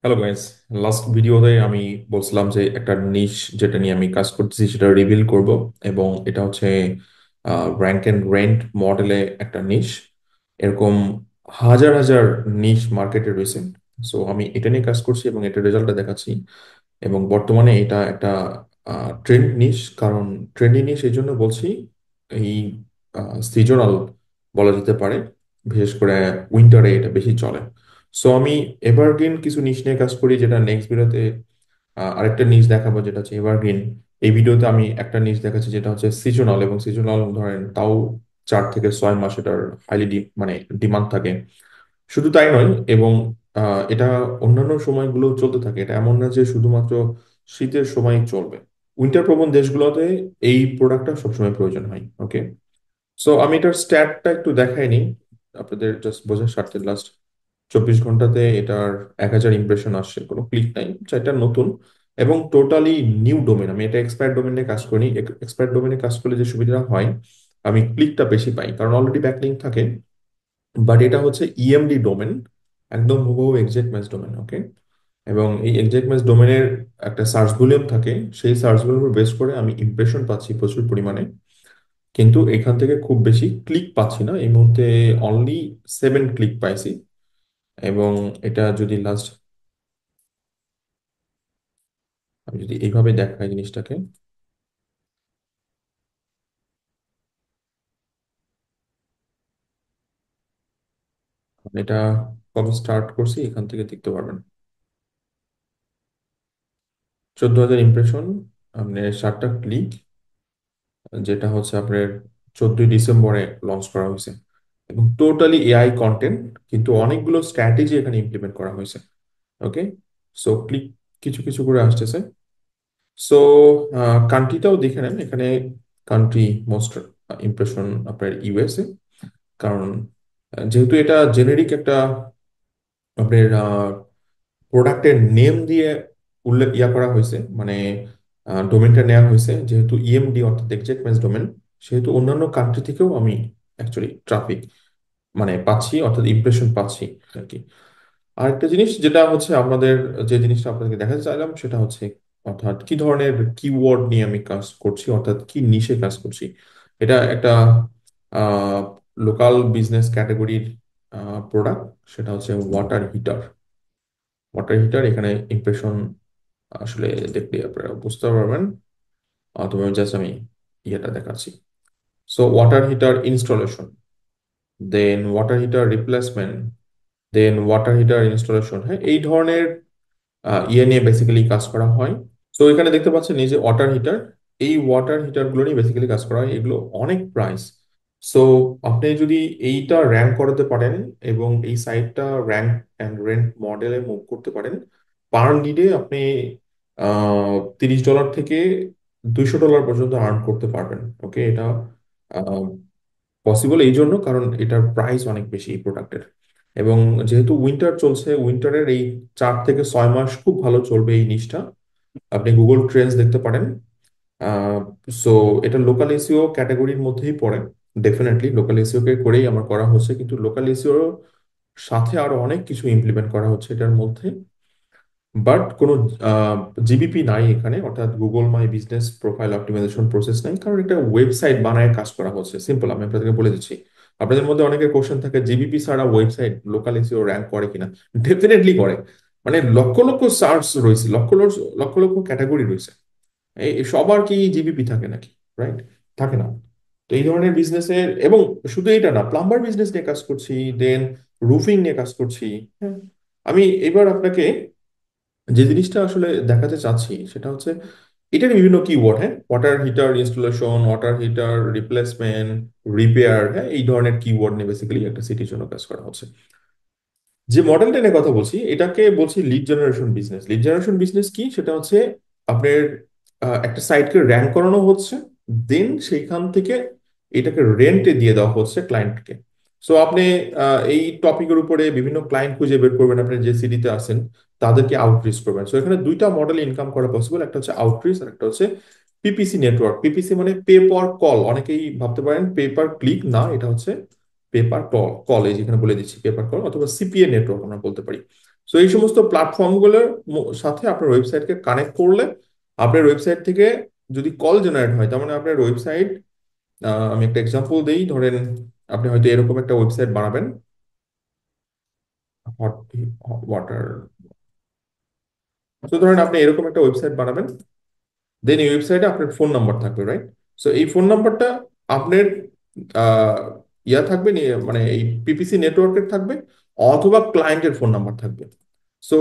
Hello guys. Last ভিডিওতে আমি বলছিলাম যে একটা নিশ যেটা নিয়ে আমি কাজ করতেছি সেটা রিভিল করব, এবং এটা হচ্ছে র্যাঙ্ক এন্ড রেন্ট মডেলে একটা নিশ। এরকম হাজার হাজার নিশ মার্কেটে রয়েছে। সো আমি এটা নিয়ে কাজ করছি এবং এটার রেজাল্টটা দেখাচ্ছি। এবং বর্তমানে এটা একটা ট্রেন্ড নিশ, কারণ ট্রেন্ডি নিশ এই জন্য বলছি, এই সিজনাল বলা যেতে পারে। বিশেষ করে উইন্টারে এটা বেশি চলে। সো আমি এভারগ্রিন কিছু নিশ নিয়ে কাজ করি, যেটা নেক্সট ভিডিওতে আরেকটা নিশ দেখাবো যেটা হচ্ছে এভারগ্রিন। এই ভিডিওতে আমি একটা নিশ দেখাচ্ছি যেটা হচ্ছে সিজনাল, এবং সিজনাল ধরেন তাও 4 থেকে 6 মাস এটার হাইলি মানে ডিমান্ড থাকে। শুধু তাই নয়, এবং এটা অন্যান্য সময়গুলো চলতে থাকে। এটা এমন না যে শুধুমাত্র শীতের সময় চলবে। উইন্টার প্রবণ দেশগুলোতে এই প্রোডাক্টটা সবসময় প্রয়োজন হয়। ওকে, সো আমি এটার স্ট্যাটটা একটু দেখাই নিই আপনাদের, জাস্ট বোঝার স্বার্থে। লাস্ট 24 ঘন্টাতে এটার 1,000 ইমপ্রেশন আসছে, কোনো ক্লিক নাই, এটা নতুন এবং টোটালি নিউ ডোমেন। আমি এটা এক্সপায়ার ডোমেনে কাজ করি। এক্সপায়ার ডোমেনে কাজ করলে যে সুবিধা হয়, আমি ক্লিকটা বেশি পাই কারণ অলরেডি ব্যাকলিঙ্ক থাকে। বাট এটা হচ্ছে ইএমডি ডোমেন, একদম হুবহু এক্সাক্ট ম্যাচ ডোমেন। ওকে, এবং এই এক্সাক্ট ম্যাচ ডোমেনের একটা সার্চ ভলিউম থাকে, সেই সার্চ ভলিউম বেস করে আমি ইমপ্রেশন পাচ্ছি প্রচুর পরিমাণে। কিন্তু এখান থেকে খুব বেশি ক্লিক পাচ্ছি না এই মুহূর্তে। অনলি 7 ক্লিক পাইছি। এবং এটা যদি লাস্ট, আমি যদি এইভাবে দেখাই জিনিসটাকে, এটা কবে স্টার্ট করছি এখান থেকে দেখতে পারবেন। 14,000 ইমপ্রেশন, আপনার 7টা ক্লিক, যেটা হচ্ছে আপনার 14ই ডিসেম্বরে লঞ্চ করা হয়েছে। এবং টোটালি এআই কন্টেন্ট, কিন্তু অনেকগুলো স্ট্র্যাটেজি এখানে ইমপ্লিমেন্ট করা হয়েছে। ওকে, সো ক্লিক কিছু কিছু করে আসতেছে। সো কান্ট্রিটাও দেখে নেন এখানে। কান্ট্রি মোস্ট ইমপ্রেশন আপনার ইউএসএ, কারণ যেহেতু এটা জেনেরিক একটা আপনার প্রোডাক্টের নেম দিয়ে উল্লেখ করা হয়েছে, মানে ডোমেনটা নেওয়া হয়েছে যেহেতু ইএমডি অর্থাৎ এক্সাক্ট ম্যাচ ডোমেন, সেহেতু অন্যান্য কান্ট্রি থেকেও আমি অ্যাকচুয়ালি ট্রাফিক মানে পাচ্ছি, অর্থাৎ ইমপ্রেশন পাচ্ছি আর কি। আরেকটা জিনিস যেটা হচ্ছে আমাদের, যে জিনিসটা আপনাদেরকে দেখাতে চাইলাম সেটা হচ্ছে অর্থাৎ কি ধরনের কিওয়ার্ড নিয়ে আমি কাজ করছি, অর্থাৎ কি নিশে কাজ করছি। এটা একটা লোকাল বিজনেস ক্যাটাগরির প্রোডাক্ট, সেটা হচ্ছে ওয়াটার হিটার। ওয়াটার হিটার এখানে ইমপ্রেশন আসলে দেখলে আপনারা বুঝতে পারবেন। তবে জাস্ট আমি ইয়েটা দেখাচ্ছি। সো ওয়াটার হিটার ইনস্টলেশন, দেন ওয়াটার হিটার রিপ্লেসমেন্ট, দেন ওয়াটার হিটার ইনস্টলেশন। হ্যাঁ, এই ধরনের ইয়ে নিয়ে বেসিক্যালি কাজ করা হয়। তো এখানে দেখতে পাচ্ছেন এই যে ওয়াটার হিটার, এই ওয়াটার হিটার গুলো নিয়ে বেসিক্যালি কাজ করা হয়। এগুলো অনেক প্রাইস। সো আপনি যদি এইটা র্যাঙ্ক করাতে পারেন এবং এই সাইটটা র্যাঙ্ক অ্যান্ড রেন্ট মডেলে মুভ করতে পারেন, পার লিডে আপনি $30 থেকে $200 পর্যন্ত আর্ন করতে পারবেন। ওকে, এটা পসিবল এই জন্য কারণ এটার প্রাইস অনেক বেশি এই প্রোডাক্টের। এবং যেহেতু উইন্টার চলছে, উইন্টারের এই 4 থেকে 6 মাস খুব ভালো চলবে এই নিশটা। আপনি গুগল ট্রেন্ডস দেখতে পারেন। সো এটা লোকাল এসইও ক্যাটাগরির মধ্যেই পড়ে। ডেফিনেটলি লোকাল এসইও কে করেই আমার করা হচ্ছে, কিন্তু লোকাল এসইও সাথে আরো অনেক কিছু ইমপ্লিমেন্ট করা হচ্ছে এটার মধ্যে। বাট কোনো জিবিপি নাই এখানে, অর্থাৎ Google My Business profile optimisation process নাই, কারণ এটা ওয়েবসাইট বানায় কাজ করা হচ্ছে। সিম্পল, আমি আপনাদেরকে বলে দিচ্ছি। আপনাদের মধ্যে অনেকের কোশ্চেন থাকে জিবিপি ছাড়া ওয়েবসাইট লোকাল এসইও র্যাঙ্ক করে কিনা। ডেফিনেটলি করে। মানে লক্ষ লক্ষ সার্চ রয়েছে, লক্ষ লক্ষ লক্ষ লক্ষ ক্যাটাগরি রয়েছে। এই সবার কি জিবিপি থাকে নাকি? রাইট, থাকে না। তো এই ধরনের বিজনেসের, এবং শুধু এটা না, প্লাম্বার বিজনেস নিয়ে কাজ করছি, দেন রুফিং নিয়ে কাজ করছি। হ্যাঁ, আমি এবার আপনাকে যে জিনিসটা আসলে দেখাতে চাচ্ছি সেটা হচ্ছে এটার বিভিন্ন কিওয়ার্ড। হ্যাঁ, water heater installation, water heater replacement, repair, হ্যাঁ, এই ধরনের কিওয়ার্ড নিয়ে বেসিক্যালি একটা সিটির জন্য কাজ করা হচ্ছে। যে মডেলটা নিয়ে কথা বলছি এটাকে বলছি lead generation business. Lead generation business কি, সেটা হচ্ছে আপনার একটা সাইটকে র্যাঙ্ক করানো হচ্ছে, দেন সেইখান থেকে এটাকে রেন্টে দিয়ে দেওয়া হচ্ছে ক্লায়েন্টকে। সো আপনি এই টপিকের উপরে বিভিন্ন ক্লায়েন্ট খুঁজে বের করবেন, আপনি যে সিটিতে আছেন তাদেরকে আউটরিচ করবেন। সো এখানে দুইটা মডেল ইনকাম করা পসিবল, একটা হচ্ছে আউটরিচ আর একটা হচ্ছে পিপিসি নেটওয়ার্ক। পিপিসি মানে পে পার কল। অনেকেই ভাবতে পারেন পে পার ক্লিক, না, এটা হচ্ছে পেপার কল। কল এই যেখানে বলে দিচ্ছি পেপার কল, অথবা সিপিএ নেটওয়ার্ক আমরা বলতে পারি। সো এই সমস্ত প্ল্যাটফর্মগুলোর সাথে আপনার ওয়েবসাইটকে কানেক্ট করলে আপনার ওয়েবসাইট থেকে যদি কল জেনারেট হয়, তার মানে আপনার ওয়েবসাইট, আমি একটা এক্সাম্পল দিই, ধরেন আপনি হয়তো এরকম একটা ওয়েবসাইট বানাবেন, হট ওয়াটার, তো ধরেন আপনি এরকম একটা ওয়েবসাইট বানাবেন, দেন এই ওয়েবসাইটে আপনার ফোন নাম্বার থাকবে, রাইট? সো এই ফোন নাম্বারটা আপনার আহ, ইয়া থাকবে মানে এই পিপিসি নেটওয়ার্কের থাকবে, অথবা ক্লায়েন্টের ফোন নাম্বার থাকবে। সো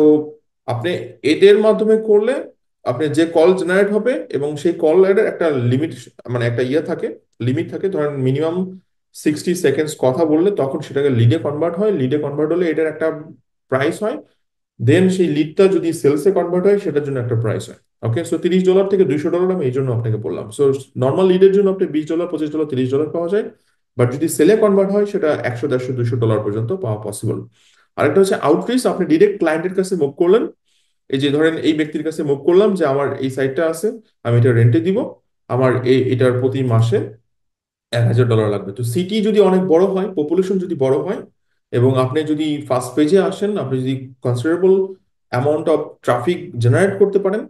আপনি এদের মাধ্যমে করলে আপনি যে কল জেনারেট হবে, এবং সেই কলের একটা লিমিট, মানে একটা ইয়ে থাকে, লিমিট থাকে, ধরেন মিনিমাম 60 সেকেন্ডস কথা বললে তখন সেটাকে লিডে কনভার্ট হয়, লিডে কনভার্ট হলে এটার একটা প্রাইস হয়, দেন সেই লিডটা যদি সেলসে কনভার্ট হয় সেটার জন্য একটা প্রাইস হয়। ওকে, সো $30 থেকে $200 আমি এই জন্য আপনাকে বললাম। সো নর্মাল লিডের জন্য আপনি $20, $25, $30 পাওয়া যায়, বাট যদি সেলে কনভার্ট হয় সেটা 100, 150, $200 পর্যন্ত পাওয়া পসিবল। আরেকটা হচ্ছে আউটরিচ, আপনি ডিরেক্ট ক্লায়েন্টের কাছে মুভ করলেন, এই যে ধরেন এই ব্যক্তির কাছে মুভ করলাম যে আমার এই সাইটটা আছে, আমি এটা রেন্টে দিব, আমার এটার প্রতি মাসে $1,000 লাগবে। তো সিটি যদি অনেক বড় হয়, পপুলেশন যদি বড় হয়, এবং আপনি যদি ফার্স্ট পেজে আসেন, আপনি যদি considerable amount of traffic generate করতে পারেন,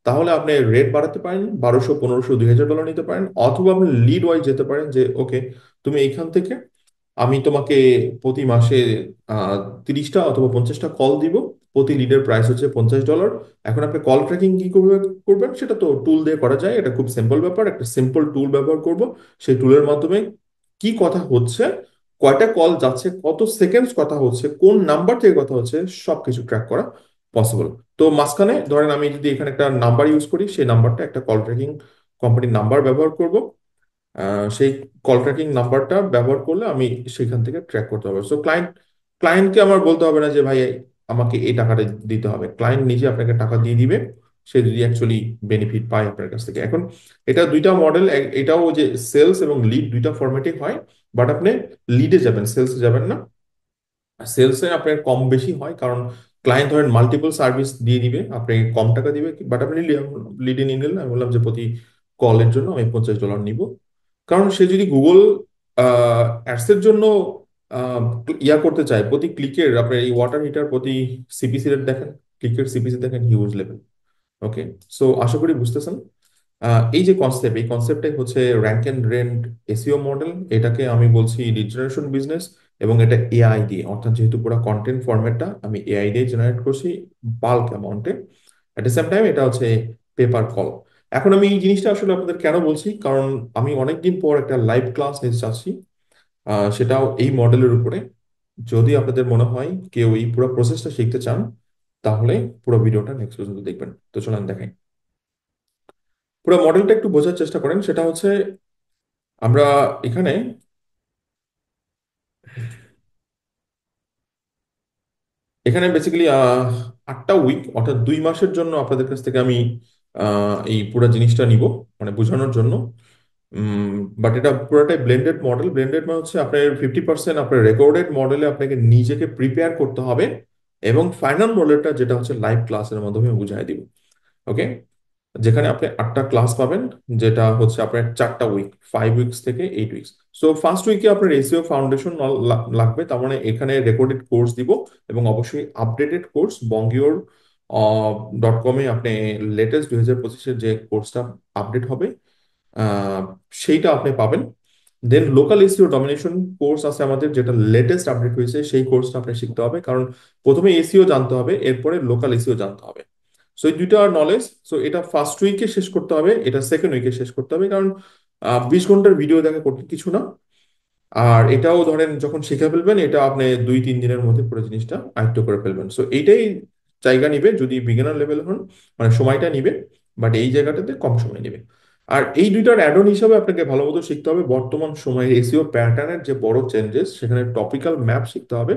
তাহলে আপনি রেট বাড়াতে পারেন, 1200, 1500, $2,000 নিতে পারেন, অথবা আপনি লিড ওয়াইজ যেতে পারেন যে ওকে, তুমি এইখান থেকে, আমি তোমাকে প্রতি মাসে আহ 30টা অথবা 50টা কল দিব, প্রতি লিডের প্রাইস হচ্ছে $50। এখন আপনি কল ট্র্যাকিং কি করবে করবেন, সেটা তো টুল দিয়ে করা যায়, এটা খুব সিম্পল ব্যাপার, একটা সিম্পল টুল ব্যবহার করব, সেই টুলের মাধ্যমে কি কথা হচ্ছে, কয়টা কল যাচ্ছে, কত সেকেন্ডস কথা হচ্ছে, কোন নাম্বার থেকে কথা হচ্ছে, সবকিছু ট্র্যাক করা পসিবল। তো মাঝখানে ধরেন আমি যদি এখানে একটা নাম্বার ইউজ করি, সেই নাম্বারটা একটা কল ট্র্যাকিং কোম্পানির নাম্বার ব্যবহার করব, সেই কল ট্র্যাকিং নাম্বারটা ব্যবহার করলে আমি সেখান থেকে ট্র্যাক করতে হবে। সো ক্লায়েন্টকে আমার বলতে হবে না যে ভাই আমাকে এই টাকাটা দিতে হবে, ক্লায়েন্ট নিজে আপনাকে টাকা দিয়ে দিবে, সে যদি অ্যাকচুয়ালি বেনিফিট পায় আপনার কাছ থেকে। এখন এটা দুইটা মডেল, এটাও যে সেলস এবং লিড দুইটা ফরম্যাটে হয়, বাট আপনি লিডে যাবেন, সেলসে যাবেন না। সেলসে আপনার কম বেশি হয়, কারণ ক্লায়েন্ট ধরেন মাল্টিপল সার্ভিস দিয়ে দিবে, আপনি কম টাকা দিবে, বাট আপনি লিডে নিয়ে নিলেন, আমি বললাম যে প্রতি কলের জন্য আমি $50 নিব। কারণ সে যদি গুগল অ্যাডসের জন্য আহ, ইয়া করতে চায়, প্রতি ক্লিকের আপনার এই ওয়াটার হিটার প্রতি সিপিসি রেট দেখেন, ক্লিকের সিপিসি দেখেন, হিউজ লেভেল। ওকে, সো আশা করি বুঝতেছেন। এই যে কনসেপ্ট, এই কনসেপ্টটাই হচ্ছে rank and rent SEO model, এটাকে আমি বলছি লিড জেনারেশন বিজনেস, এবং এটা এআই দিয়ে, অর্থাৎ যেহেতু পুরো কন্টেন্ট ফরম্যাটটা আমি এআই দিয়ে জেনারেট করছি বাল্ক অ্যামাউন্টে, অ্যাট দ্য সেম টাইম এটা হচ্ছে পেপার কল। এখন আমি এই জিনিসটা আসলে আপনাদের কেন বলছি, কারণ আমি অনেকদিন পর একটা লাইভ ক্লাস নিতে চাচ্ছি, সেটাও এই মডেলের উপরে। যদি আপনাদের মনে হয় কেউ এই পুরো প্রসেসটা শিখতে চান, তাহলে পুরো ভিডিওটা নেক্সট পর্যন্ত দেখবেন। তো চলেন দেখাই, পুরো মডেলটা একটু বোঝার চেষ্টা করেন। সেটা হচ্ছে আমরা এখানে এখানে বেসিক্যালি 8টা উইক, অর্থাৎ 2 মাসের জন্য আপনাদের কাছ থেকে আমি এই পুরো জিনিসটা নিব, মানে বোঝানোর জন্য। বাট এটা পুরোটাই ব্লেন্ডেড মডেল। ব্লেন্ডেড মানে হচ্ছে আপনার 50% আপনার রেকর্ডেড মডেলে আপনাকে নিজেকে প্রিপেয়ার করতে হবে, এবং ফাইনাল মডেলটা যেটা হচ্ছে লাইভ ক্লাসের মাধ্যমে বুঝাই দিব। ওকে, যেখানে আপনি 8টা ক্লাস পাবেন, যেটা হচ্ছে আপনার 4টা উইক, 5 উইকস থেকে 8 উইকস। সো ফার্স্ট উইকে আপনার এসইও ফাউন্ডেশন লাগবে, তার মানে এখানে রেকর্ডেড কোর্স দিব, এবং অবশ্যই আপডেটেড কোর্স বঙ্গিওর .com-এ আপনি লেটেস্ট 2025-এর যে কোর্সটা আপডেট হবে, আহ, সেইটা আপনি পাবেন। দেন লোকাল এসইও ডমিনেশন কোর্স আছে আমাদের, যেটা লেটেস্ট আপডেট হয়েছে, সেই কোর্সটা আপনি শিখতে হবে, কারণ প্রথমে এসইও জানতে হবে, এরপরে লোকাল এসইও জানতে হবে। সো এই দুইটা নলেজ, সো এটা ফার্স্ট উইকে শেষ করতে হবে, এটা সেকেন্ড উইকে শেষ করতে হবে, কারণ 20 ঘন্টার ভিডিও দেখা করতে কিছু না। আর এটাও ধরেন যখন শিখে ফেলবেন, এটা আপনি 2-3 দিনের মধ্যে পুরো জিনিসটা আয়ত্ত করে ফেলবেন। সো এইটাই জায়গা নিবে যদি বিগিনার লেভেল হন, মানে সময়টা নিবে, বাট এই জায়গাটাতে কম সময় নেবে। আর এই দুইটার অ্যাড অন হিসাবে আপনাকে ভালো মতো শিখতে হবে বর্তমান সময়ের এসইও প্যাটার্নের যে বড় চেঞ্জেস, সেখানে টপিক্যাল ম্যাপ শিখতে হবে।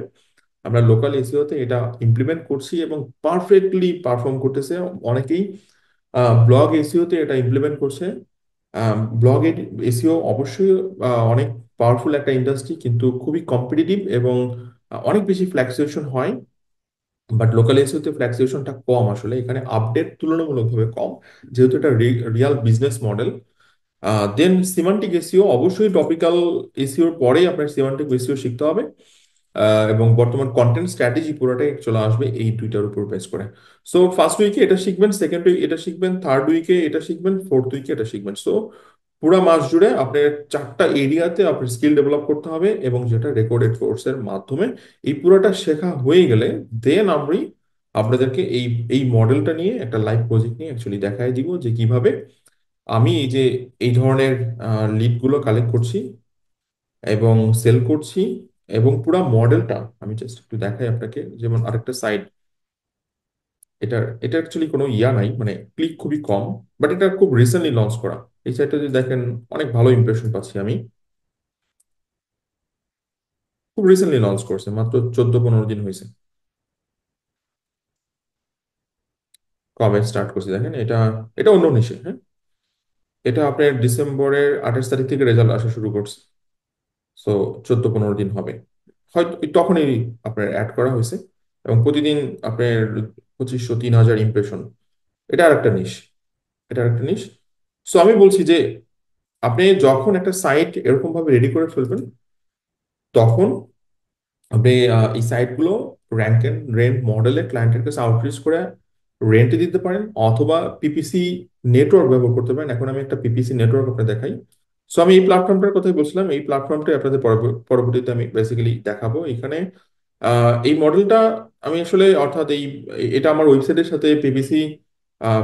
আমরা লোকাল এসইওতে এটা ইমপ্লিমেন্ট করছি এবং পারফেক্টলি পারফর্ম করতেছে অনেকেই। ব্লগ এসইওতে এটা ইমপ্লিমেন্ট করছে। ব্লগ এসইও অবশ্যই অনেক পাওয়ারফুল একটা ইন্ডাস্ট্রি, কিন্তু খুবই কম্পিটিটিভ, এবং অনেক বেশি ফ্ল্যাকচুয়েশন হয়। বাট লোকাল এসইওতে ফ্ল্যাকচুয়েশনটা কম, আসলে এখানে আপডেট তুলনামূলকভাবে কম, যেহেতু এটা রিয়াল বিজনেস মডেল। দেন সিমান্টিক এসইও, অবশ্যই টপিক্যাল এসইওর পরেই আপনার সিমান্টিক এসইও শিখতে হবে। এবং বর্তমান কন্টেন্ট স্ট্র্যাটেজি পুরোটাই চলে আসবে এই দুইটার উপর বেস করে। সো ফার্স্ট উইকে এটা শিখবেন, সেকেন্ড উইক এটা শিখবেন, থার্ড উইকে এটা শিখবেন, ফোর্থ উইকে এটা শিখবেন। সো পুরো মাস জুড়ে আপনার চারটা এরিয়াতে আপনার স্কিল ডেভেলপ করতে হবে, এবং যেটা রেকর্ডেড কোর্সের মাধ্যমে এই পুরোটা শেখা হয়ে গেলে দেন আমি আপনাদেরকে এই মডেলটা নিয়ে একটা লাইভ প্রজেক্ট নিয়ে অ্যাকচুয়ালি দেখাই দিব যে কিভাবে আমি এই যে এই ধরনের লিডগুলো কালেক্ট করছি এবং সেল করছি, এবং পুরো মডেলটা আমি জাস্ট একটু দেখাই আপনাকে। যেমন আরেকটা সাইট, এটা এটা অ্যাকচুয়ালি কোনো ইয়া নাই, মানে ক্লিক খুবই কম, বাট এটা খুব রিসেন্টলি লঞ্চ করা। এই সাইটটা যদি দেখেন, অনেক ভালো ইমপ্রেশন পাচ্ছি আমি। খুব রিসেন্টলি লঞ্চ করছে, মাত্র 14-15 দিন হয়েছে। কবে স্টার্ট করছি দেখেন, এটা এটা অন্য নিশে, হ্যাঁ। এটা আপনার ডিসেম্বরের 28 তারিখ থেকে রেজাল্ট আসা শুরু করছে। সো 14-15 দিন হবে হয়তো, তখনই আপনার অ্যাড করা হয়েছে। এবং প্রতিদিন আপনার 2500-3000 ইমপ্রেশন। এটা আর একটা নিশ, এটা আর একটা নিশ। সো আমি বলছি যে আপনি যখন একটা সাইট এরকম ভাবে রেডি করে ফেলবেন, তখন আপনি এই সাইটগুলো র্যাঙ্ক এন্ড রেন্ট মডেলে ক্লায়েন্টের কাছে আউটরিচ করে রেন্টে দিতে পারেন, অথবা পিপিসি নেটওয়ার্ক ব্যবহার করতে পারেন। এখন আমি একটা পিপিসি নেটওয়ার্ক আপনাকে দেখাই। সো আমি এই প্ল্যাটফর্মটার কথাই বলছিলাম, এই প্ল্যাটফর্মটা আপনাদের পরবর্তীতে আমি বেসিক্যালি দেখাবো এখানে। এই মডেলটা আমি আসলে, অর্থাৎ এটা আমার ওয়েবসাইটের সাথে পিপিসি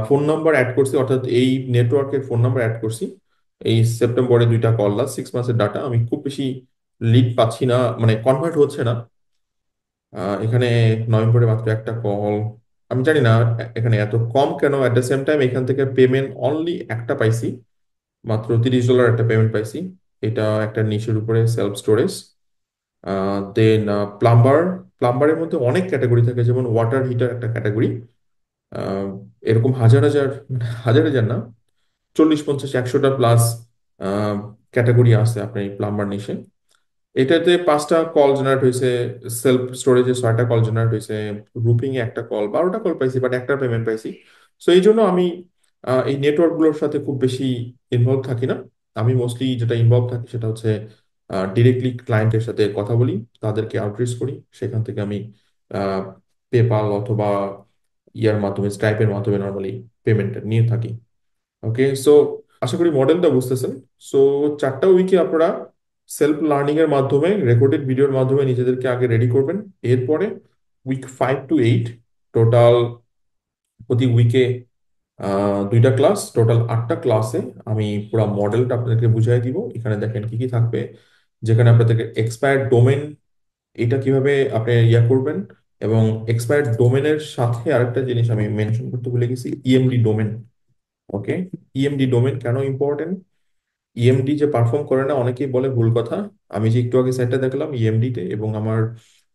ফোন নাম্বার অ্যাড করছি, অর্থাৎ এই নেটওয়ার্কের ফোন নাম্বার অ্যাড করছি। এই সেপ্টেম্বরে 2টা কল, লাস্ট 6 মাসের ডাটা। আমি খুব বেশি লিড পাচ্ছি না, মানে কনভার্ট হচ্ছে না। এখানে নভেম্বরে মাত্র একটা কল। আমি জানি না এখানে এত কম কেন। অ্যাট দ্য সেম টাইম এখান থেকে পেমেন্ট অনলি একটা পাইছি, মাত্র $30 একটা পেমেন্ট পাইছি। এটা একটা নিশের উপরে সেলফ স্টোরেজ। দেন প্লাম্বার, প্লাম্বারের মধ্যে অনেক ক্যাটাগরি থাকে, যেমন ওয়াটার হিটার একটা ক্যাটাগরি। এরকম হাজার হাজার, মানে হাজার হাজার না, 40-50-100টা প্লাস ক্যাটাগরি আছে আপনার এই প্লাম্বার নিশে। এটাতে 5টা কল জেনারেট হয়েছে, সেলফ স্টোরেজে 6টা কল জেনারেট হয়েছে, রুপিং এ একটা কল, 12টা কল পাইছি, বাট একটা পেমেন্ট পাইছি। সো এই জন্য আমি এই নেটওয়ার্ক গুলোর সাথে খুব বেশি ইনভলভ থাকি না। আমি মোস্টলি যেটা ইনভলভ থাকি সেটা হচ্ছে ডিরেক্টলি ক্লায়েন্টের সাথে কথা বলি, তাদেরকে আউটরিচ করি, সেখান থেকে আমি পেপাল অথবা ইয়ার মাধ্যমে, স্টাইপের মাধ্যমে নর্মালি পেমেন্ট নিয়ে থাকি। ওকে, সো আশা করি মডেলটা বুঝতেছেন। সো 4টা উইকে আপনারা সেলফ লার্নিং এর মাধ্যমে, রেকর্ডেড ভিডিওর মাধ্যমে নিজেদেরকে আগে রেডি করবেন। এরপরে উইক 5 to 8 টোটাল, প্রতি উইকে 2টা ক্লাস, টোটাল 8টা ক্লাসে আমি পুরো মডেলটা আপনাদেরকে বুঝিয়ে দিব। এখানে দেখেন কি কি থাকবে, যেখানে আপনাদেরকে এক্সপায়ার্ড ডোমেন, এটা কিভাবে আপনি ইয়া করবেন। এবং এক্সপায়ার্ড ডোমেনের সাথে আরেকটা জিনিস আমি মেনশন করতে ভুলে গেছি, ইএমডি ডোমেন। ওকে, ইএমডি ডোমেন কেন ইম্পর্টেন্ট? ইএমডি যে পারফর্ম করে না, অনেকেই বলে, ভুল কথা। আমি যে একটু আগে সাইটটা দেখলাম ইএমডি তে, এবং আমার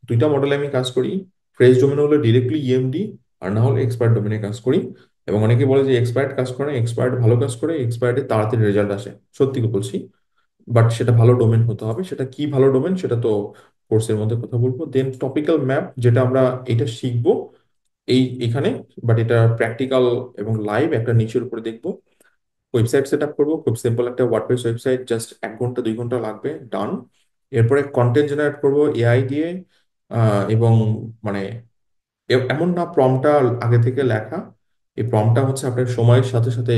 2টা মডেলে আমি কাজ করি। ফ্রেশ ডোমেন হলে ডিরেক্টলি ইএমডি, আর না হলে এক্সপায়ার্ড ডোমেনে কাজ করি। এবং অনেকে বলে যে এক্সপায়ার্ড কাজ করে না, এক্সপায়ার্ড ভালো কাজ করে, এক্সপায়ার্ডে তাড়াতাড়ি রেজাল্ট আসে। সত্যি বলছি, বাট সেটা ভালো ডোমেন হতে হবে। সেটা কি ভালো ডোমেন, সেটা তো কোর্সের মধ্যে কথা বলবো। দেন টপিক্যাল ম্যাপ, যেটা আমরা এটা শিখবো এখানে, বাট এটা প্র্যাকটিক্যাল এবং লাইভ একটা নিচের উপরে দেখবো। ওয়েবসাইট সেট আপ করবো, খুব সিম্পল একটা ওয়ার্ডপ্রেস ওয়েবসাইট, জাস্ট 1 ঘন্টা 2 ঘন্টা লাগবে, ডান। এরপরে কন্টেন্ট জেনারেট করবো এআই দিয়ে। এবং মানে এমন না প্রম্পটটা আগে থেকে লেখা, এই প্রম্পটটা হচ্ছে আপনার সময়ের সাথে সাথে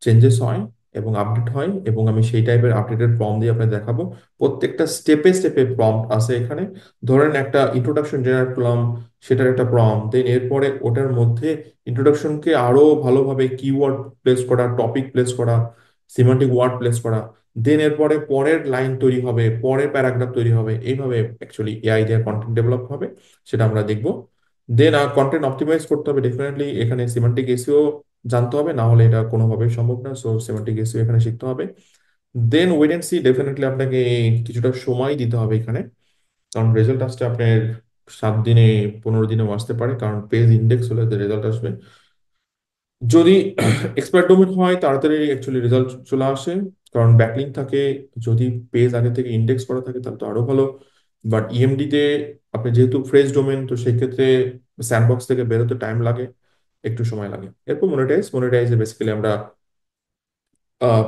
চেঞ্জেস হয় এবং আপডেট হয়, এবং আমি সেই টাইপের আপডেটেড প্রম্পট দিয়ে আপনাকে দেখাবো। প্রত্যেকটা স্টেপে স্টেপে প্রম্পট আছে এখানে। ধরেন একটা ইন্ট্রোডাকশন জেনারেট করলাম, সেটার একটা প্রম্পট, দেন এরপরে ওটার মধ্যে ইন্ট্রোডাকশনকে আরো ভালোভাবে কিওয়ার্ড প্লেস করা, টপিক প্লেস করা, সিমান্টিক ওয়ার্ড প্লেস করা, দেন এরপরে পরের লাইন তৈরি হবে, পরের প্যারাগ্রাফ তৈরি হবে। এইভাবে অ্যাকচুয়ালি এআই দিয়ে কন্টেন্ট ডেভেলপ হবে, সেটা আমরা দেখবো। দেন কন্টেন্ট অপটিমাইজ করতে হবে ডেফিনেটলি, এখানে সিমান্টিক এসইও জানতে হবে, না হলে এটা কোনোভাবেই সম্ভব না। সো সিমান্টিক এসইও এখানে শিখতে হবে। দেন ওয়েট এন্ড সি, ডেফিনেটলি আপনাকে কিছুটা সময় দিতে হবে এখানে, কারণ রেজাল্ট আসতে আপনার 7 দিনে, 15 দিনেও আসতে পারে, কারণ পেজ ইন্ডেক্স হলে রেজাল্ট আসবে। যদি এক্সপার্ট ডোমেন হয়, তাড়াতাড়ি অ্যাকচুয়ালি রেজাল্ট চলে আসে, কারণ ব্যাকলিঙ্ক থাকে। যদি পেজ আগে থেকে ইন্ডেক্স করা থাকে তাহলে তো আরো ভালো। বাট ইএমডি তে আপনি যেহেতু ফ্রেশ ডোমেন, তো সেই ক্ষেত্রে স্যান্ডবক্স থেকে বেরোতে টাইম লাগে, একটু সময় লাগে। এরপর মনিটাইজে বেসিক্যালি আমরা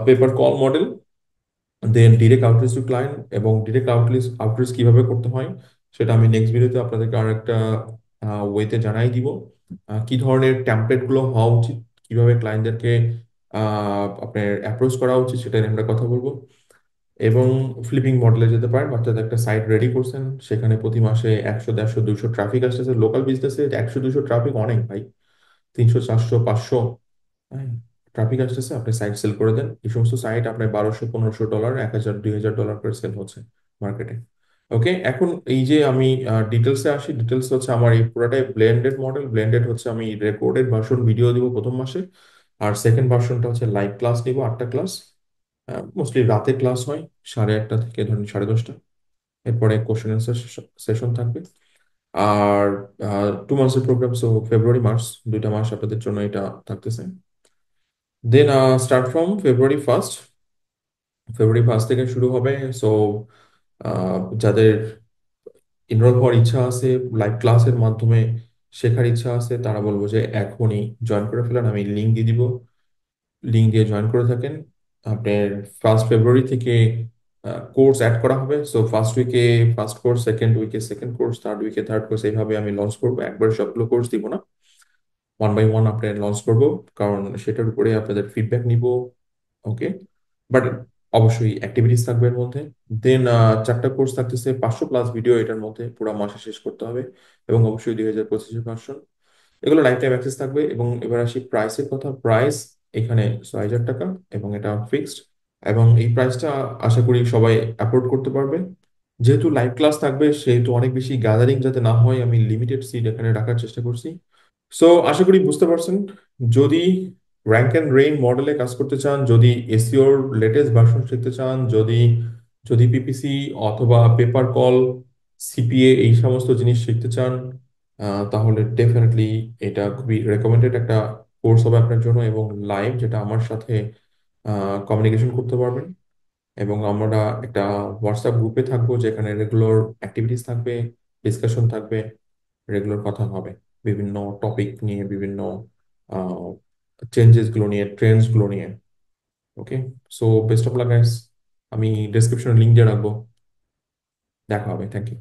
pay per call model, then direct outreach to client, এবং ডিরেক্ট আউটরিচ কিভাবে করতে হয়, সেটা আমি নেক্সট ভিডিওতে আপনাদেরকে আরেকটা ওয়েতে জানাই দিব। কি ধরনের টেমপ্লেট গুলো হওয়া উচিত, কিভাবে ক্লায়েন্টদেরকে আপনার অ্যাপ্রোচ করা উচিত, সেটা নিয়ে আমরা কথা বলবো। এবং ফ্লিপিং মডেলে যেতে পারেন, অর্থাৎ একটা সাইট রেডি করছেন, সেখানে প্রতি মাসে 100, 150, 200 ট্রাফিক আসতেছে। লোকাল বিজনেসে 100, 200 ট্রাফিক অনেক ভাই, 300, 400, 500 ট্রাফিক আসতেছে, আপনি সাইট সেল করে দেন। এই সমস্ত সাইট আপনার 1200, 1500 ডলার, 1000, 2000 ডলার করে সেল হচ্ছে মার্কেটে। ওকে, এখন এই যে আমি ডিটেলসে আসি। ডিটেলস হচ্ছে আমার এই পুরোটাই ব্লেন্ডেড মডেল। ব্লেন্ডেড হচ্ছে আমি রেকর্ডেড ভার্সন ভিডিও দিব প্রথম মাসে, আর সেকেন্ড ভার্সনটা হচ্ছে লাইভ ক্লাস নিব, 8টা ক্লাস। মোস্টলি রাতে ক্লাস হয়, 1:30 থেকে ধরুন 10:30। এরপরে কোশ্চেন অ্যান্সার সেশন থাকবে। আর 2 মাসের প্রোগ্রাম, সো ফেব্রুয়ারি মার্চ, 2টা মাস আপনাদের জন্য এটা থাকতেছে। দেন স্টার্ট ফ্রম ফেব্রুয়ারি 1। ফেব্রুয়ারি 1 থেকে শুরু হবে। সো যাদের এনরোল হওয়ার ইচ্ছা আছে, লাইভ ক্লাসের মাধ্যমে শেখার ইচ্ছা আছে, তারা বলবো যে এখনই জয়েন করে ফেলেন। আমি লিঙ্ক দিয়ে দিব, লিঙ্ক দিয়ে জয়েন করে থাকেন। আপনার 1 ফেব্রুয়ারি থেকে কোর্স অ্যাড করা হবে। সো ফার্স্ট উইকে ফার্স্ট কোর্স, সেকেন্ড উইকে সেকেন্ড কোর্স, থার্ড উইকে থার্ড কোর্স, এইভাবে আমি লঞ্চ করবো। একবার সবগুলো কোর্স দিব না, 1 বাই 1 আপনার লঞ্চ করব, কারণ সেটার উপরে আপনাদের ফিডব্যাক নিব। ওকে, বাট অবশ্যই অ্যাক্টিভিটিস থাকবে এর মধ্যে। দেন 4টা কোর্স থাকতেছে, 500 প্লাস ভিডিও এটার মধ্যে পুরো মাসে শেষ করতে হবে। এবং অবশ্যই 2025-এর ভার্সন, এগুলো লাইফ টাইম অ্যাক্সেস থাকবে। এবং এবার আসি প্রাইসের কথা। প্রাইস এখানে 6,000 টাকা, এবং এটা ফিক্সড। এবং এই প্রাইসটা আশা করি সবাই অ্যাফোর্ড করতে পারবে। যেহেতু লাইভ ক্লাস থাকবে, সেহেতু অনেক বেশি গ্যাদারিং যাতে না হয়, আমি লিমিটেড সিট এখানে রাখার চেষ্টা করছি। সো আশা করি বুঝতে পারছেন। যদি র্যাঙ্ক অ্যান্ড রেইন মডেলে কাজ করতে চান, যদি এসিওর লেটেস্ট ভার্সন শিখতে চান, যদি যদি পিপিসি অথবা পেপার কল, সিপিএ এই সমস্ত জিনিস শিখতে চান, তাহলে ডেফিনেটলি এটা খুবই রেকমেন্ডেড একটা কোর্স হবে আপনার জন্য। এবং লাইভ, যেটা আমার সাথে কমিউনিকেশন করতে পারবেন। এবং আমরা একটা হোয়াটসঅ্যাপ গ্রুপে থাকবো, যেখানে রেগুলার অ্যাক্টিভিটিস থাকবে, ডিসকাশন থাকবে, রেগুলার কথা হবে বিভিন্ন টপিক নিয়ে, বিভিন্ন চেঞ্জেস গুলো নিয়ে, ট্রেন্ডস গুলো নিয়ে। Okay, so best of luck guys. আমি ডেসক্রিপশনে লিঙ্ক দিয়ে রাখবো। দেখা হবে, থ্যাংক ইউ।